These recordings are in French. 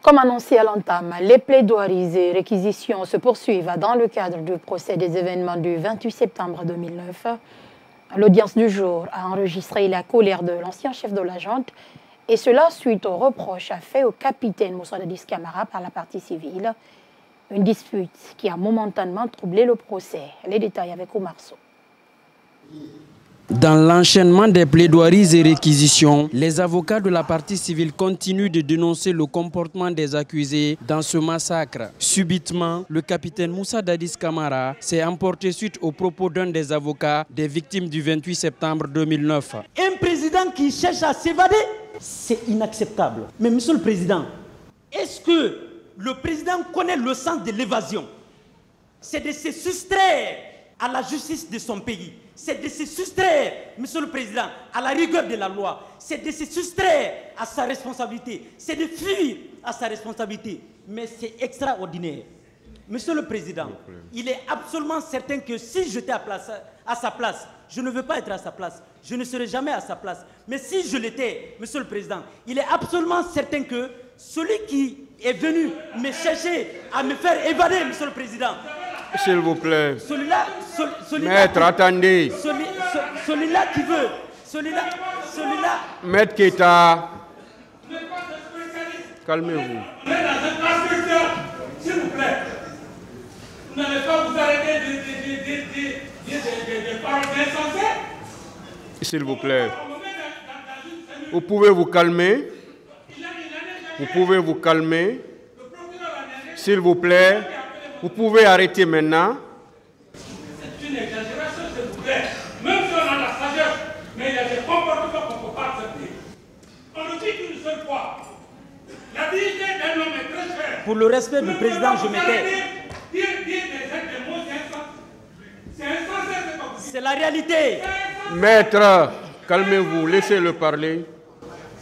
Comme annoncé à l'entame, les plaidoiries et réquisitions se poursuivent dans le cadre du procès des événements du 28 septembre 2009. L'audience du jour a enregistré la colère de l'ancien chef de la junte, et cela suite aux reproches faits au capitaine Moussa Dadis Camara par la partie civile. Une dispute qui a momentanément troublé le procès. Les détails avec Omar Sow. Dans l'enchaînement des plaidoiries et réquisitions, les avocats de la partie civile continuent de dénoncer le comportement des accusés dans ce massacre. Subitement, le capitaine Moussa Dadis Camara s'est emporté suite aux propos d'un des avocats des victimes du 28 septembre 2009. Un président qui cherche à s'évader, c'est inacceptable. Mais monsieur le président, est-ce que le président connaît le sens de l'évasion? C'est de se soustraire à la justice de son pays. C'est de se soustraire, monsieur le président, à la rigueur de la loi. C'est de se soustraire à sa responsabilité. C'est de fuir à sa responsabilité. Mais c'est extraordinaire. Monsieur le président, il est absolument certain que si j'étais à sa place, je ne veux pas être à sa place. Je ne serai jamais à sa place. Mais si je l'étais, monsieur le président, il est absolument certain que celui qui est venu me chercher à me faire évader, monsieur le président, s'il vous plaît. Celui-là, Maître, attendez. Celui-là qui veut. Celui-là. Maître Keita. Calmez-vous. S'il vous plaît. Vous n'allez pas vous arrêter de paroles insensées. S'il vous plaît. Vous pouvez vous calmer. Vous pouvez vous calmer. S'il vous plaît. Vous pouvez arrêter maintenant. C'est une exagération, s'il vous plaît. Même si on a la sagesse, mais il y a des comportements qu'on ne peut pas accepter. On le dit qu'une seule fois. La dignité d'un homme est très chère. Pour le respect du président, je m'étais. C'est la réalité. Maître, calmez-vous, laissez-le parler.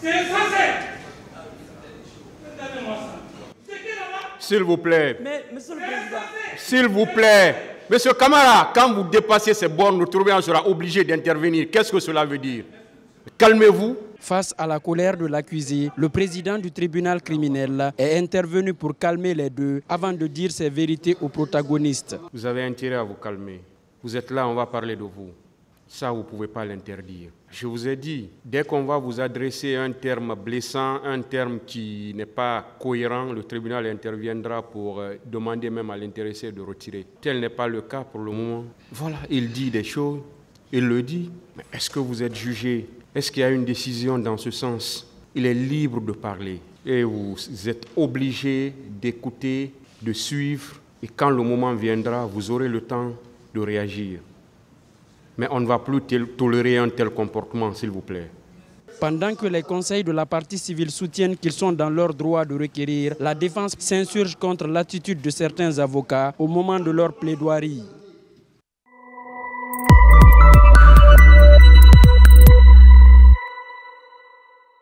C'est insensé. S'il vous plaît. Mais, monsieur le président. S'il vous plaît. Monsieur Camara, quand vous dépassez ces bornes, le tribunal sera obligé d'intervenir. Qu'est-ce que cela veut dire? Calmez-vous. Face à la colère de l'accusé, le président du tribunal criminel est intervenu pour calmer les deux avant de dire ses vérités aux protagonistes. Vous avez intérêt à vous calmer. Vous êtes là, on va parler de vous. Ça, vous ne pouvez pas l'interdire. Je vous ai dit, dès qu'on va vous adresser un terme blessant, un terme qui n'est pas cohérent, le tribunal interviendra pour demander même à l'intéressé de retirer. Tel n'est pas le cas pour le moment. Voilà, il dit des choses, il le dit. Mais est-ce que vous êtes jugé? Est-ce qu'il y a une décision dans ce sens? Il est libre de parler. Et vous êtes obligé d'écouter, de suivre. Et quand le moment viendra, vous aurez le temps de réagir. Mais on ne va plus tolérer un tel comportement, s'il vous plaît. Pendant que les conseils de la partie civile soutiennent qu'ils sont dans leur droit de requérir, la défense s'insurge contre l'attitude de certains avocats au moment de leur plaidoirie.